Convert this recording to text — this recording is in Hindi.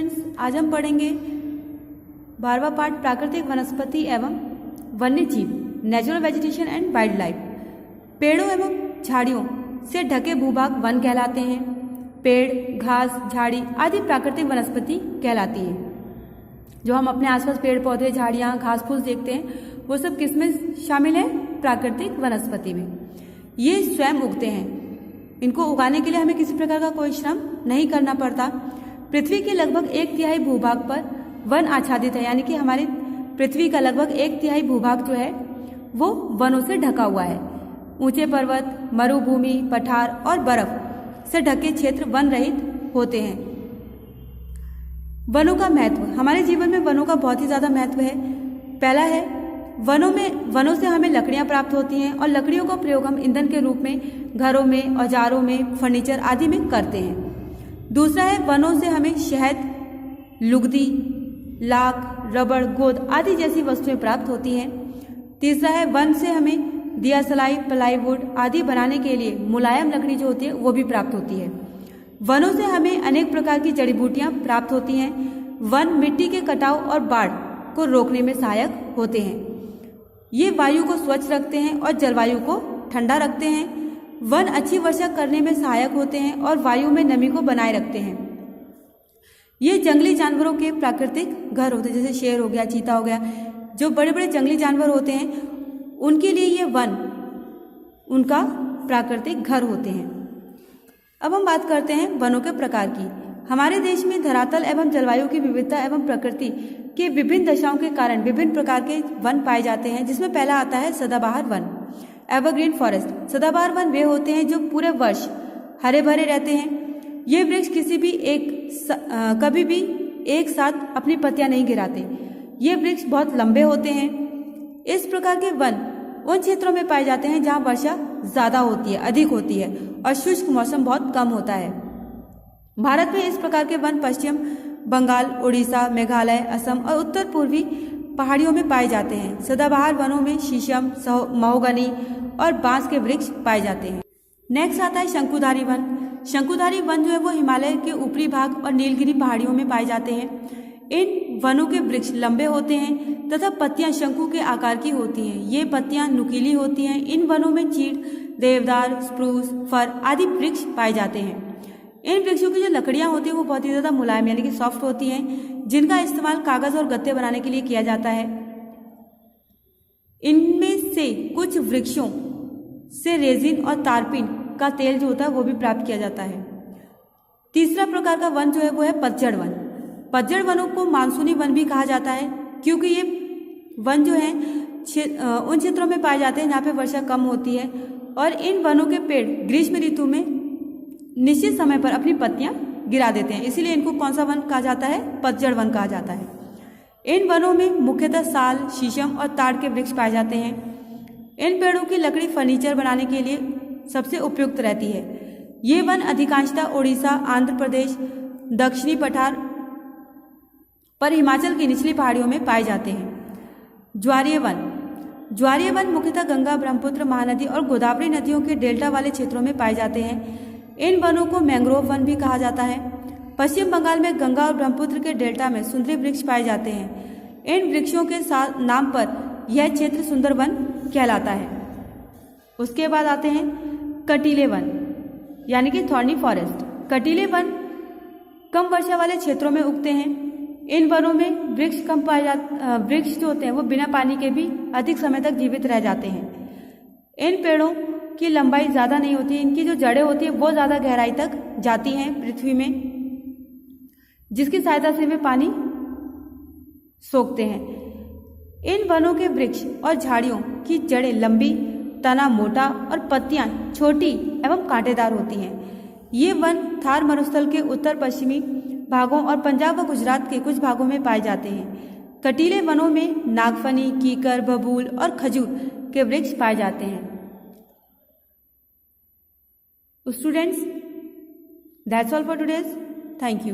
स्टूडेंट्स, आज हम पढ़ेंगे 12वां पार्ट प्राकृतिक वनस्पति एवं वन्य जीव, natural vegetation and wild life. पेड़ों एवं झाड़ियों से ढके भूभाग वन कहलाते हैं। पेड़, घास, झाड़ी आदि प्राकृतिक वनस्पति कहलाती है। जो हम अपने आसपास पेड़ पौधे, झाड़ियाँ, घास फूस देखते हैं वो सब किस में शामिल है? प्राकृतिक वनस्पति में। ये स्वयं उगते हैं। इनको उगाने के लिए हमें किसी प्रकार का कोई श्रम नहीं करना पड़ता। पृथ्वी के लगभग 1/3 भूभाग पर वन आच्छादित है, यानी कि हमारी पृथ्वी का लगभग 1/3 भूभाग जो है वो वनों से ढका हुआ है। ऊंचे पर्वत, मरुभूमि, पठार और बर्फ से ढके क्षेत्र वन रहित होते हैं। वनों का महत्व, हमारे जीवन में वनों का बहुत ही ज्यादा महत्व है। पहला है, वनों से हमें लकड़ियां प्राप्त होती हैं और लकड़ियों का प्रयोग हम ईंधन के रूप में घरों में, औजारों में, फर्नीचर आदि में करते हैं। दूसरा है, वनों से हमें शहद, लुगदी, लाख, रबड़, गोंद आदि जैसी वस्तुएं प्राप्त होती हैं। तीसरा है, वन से हमें दिया सलाई, प्लाईवुड आदि बनाने के लिए मुलायम लकड़ी जो होती है वो भी प्राप्त होती है। वनों से हमें अनेक प्रकार की जड़ी बूटियां प्राप्त होती हैं। वन मिट्टी के कटाव और बाढ़ को रोकने में सहायक होते हैं। ये वायु को स्वच्छ रखते हैं और जलवायु को ठंडा रखते हैं। वन अच्छी वर्षा करने में सहायक होते हैं और वायु में नमी को बनाए रखते हैं। ये जंगली जानवरों के प्राकृतिक घर होते हैं, जैसे शेर हो गया, चीता हो गया। जो बड़े बड़े जंगली जानवर होते हैं उनके लिए ये वन उनका प्राकृतिक घर होते हैं। अब हम बात करते हैं वनों के प्रकार की। हमारे देश में धरातल एवं जलवायु की विविधता एवं प्रकृति के विभिन्न दशाओं के कारण विभिन्न प्रकार के वन पाए जाते हैं, जिसमें पहला आता है सदाबहार वन, एवरग्रीन फॉरेस्ट। सदाबहार वन वे होते हैं जो पूरे वर्ष हरे भरे रहते हैं। ये वृक्ष कभी भी एक साथ अपनी पत्तियां नहीं गिराते। ये वृक्ष बहुत लंबे होते हैं। इस प्रकार के वन उन क्षेत्रों में पाए जाते हैं जहां वर्षा ज्यादा होती है, अधिक होती है और शुष्क मौसम बहुत कम होता है। भारत में इस प्रकार के वन पश्चिम बंगाल, उड़ीसा, मेघालय, असम और उत्तर पूर्वी पहाड़ियों में पाए जाते हैं। सदाबहार वनों में शीशम, महोगनी और बांस के वृक्ष पाए जाते हैं। नेक्स्ट आता है शंकुधारी वन। शंकुधारी वन जो है वो हिमालय के ऊपरी भाग और नीलगिरी पहाड़ियों में पाए जाते हैं। इन वनों के वृक्ष लंबे होते हैं तथा पत्तियां शंकु के आकार की होती हैं। ये पत्तियां नुकीली होती हैं। इन वनों में चीड़, देवदार, स्प्रूस, फर आदि वृक्ष पाए जाते हैं। इन वृक्षों की जो लकड़ियां होती हैं वो बहुत ही ज्यादा मुलायम यानी कि सॉफ्ट होती हैं, जिनका इस्तेमाल कागज और गत्ते बनाने के लिए किया जाता है। इनमें से कुछ वृक्षों से रेजिन और तारपीन का तेल जो होता है वो भी प्राप्त किया जाता है। तीसरा प्रकार का वन जो है वो है पतझड़ वन। पतझड़ वनों को मानसूनी वन भी कहा जाता है, क्योंकि ये वन जो है उन क्षेत्रों में पाए जाते हैं जहाँ पे वर्षा कम होती है और इन वनों के पेड़ ग्रीष्म ऋतु में निश्चित समय पर अपनी पत्तियां गिरा देते हैं। इसीलिए इनको कौन सा वन कहा जाता है? पतझड़ वन कहा जाता है। इन वनों में मुख्यतः साल, शीशम और ताड़ के वृक्ष पाए जाते हैं। इन पेड़ों की लकड़ी फर्नीचर बनाने के लिए सबसे उपयुक्त रहती है। ये वन अधिकांशतः उड़ीसा, आंध्र प्रदेश, दक्षिणी पठार पर हिमाचल की निचली पहाड़ियों में पाए जाते हैं। ज्वारीय वन। ज्वारीय वन मुख्यतः गंगा, ब्रह्मपुत्र, महानदी और गोदावरी नदियों के डेल्टा वाले क्षेत्रों में पाए जाते हैं। इन वनों को मैंग्रोव वन भी कहा जाता है। पश्चिम बंगाल में गंगा और ब्रह्मपुत्र के डेल्टा में सुंदरी वृक्ष पाए जाते हैं। इन वृक्षों के साथ नाम पर यह क्षेत्र सुंदर वन कहलाता है। उसके बाद आते हैं कटीले वन यानी कि थॉर्नी फॉरेस्ट। कटीले वन कम वर्षा वाले क्षेत्रों में उगते हैं। इन वनों में वृक्ष जो होते हैं वो बिना पानी के भी अधिक समय तक जीवित रह जाते हैं। इन पेड़ों की लंबाई ज्यादा नहीं होती। इनकी जो जड़ें होती है वो ज्यादा गहराई तक जाती हैं पृथ्वी में, जिसकी सहायता से वे पानी सोखते हैं। इन वनों के वृक्ष और झाड़ियों की जड़ें लंबी, तना मोटा और पत्तियां छोटी एवं कांटेदार होती हैं। ये वन थार मरुस्थल के उत्तर पश्चिमी भागों और पंजाब व गुजरात के कुछ भागों में पाए जाते हैं। कटीले वनों में नागफनी, कीकर, बबूल और खजूर के वृक्ष पाए जाते हैं। Students, that's all for today's. Thank you.